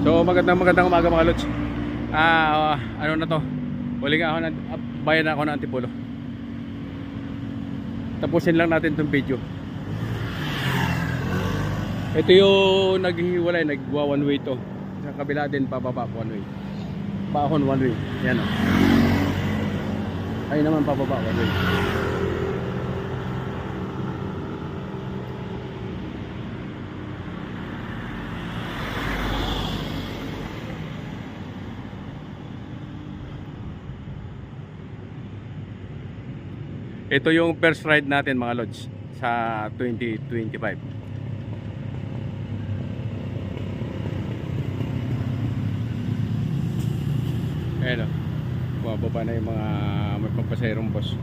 So magandang umaga mga lods. Ano na to? Huling ako na bayan ako ng Antipolo. Tapusin lang natin tong video. Ito yung naghihiwalay, nagwa one way to. Sa kabila din pababa one way. Paahon one way. Yan o. Ay naman pababa one way. Ito yung first ride natin mga lods sa 2025. Ayan o, bumababa na yung mga may pampasayrong bus.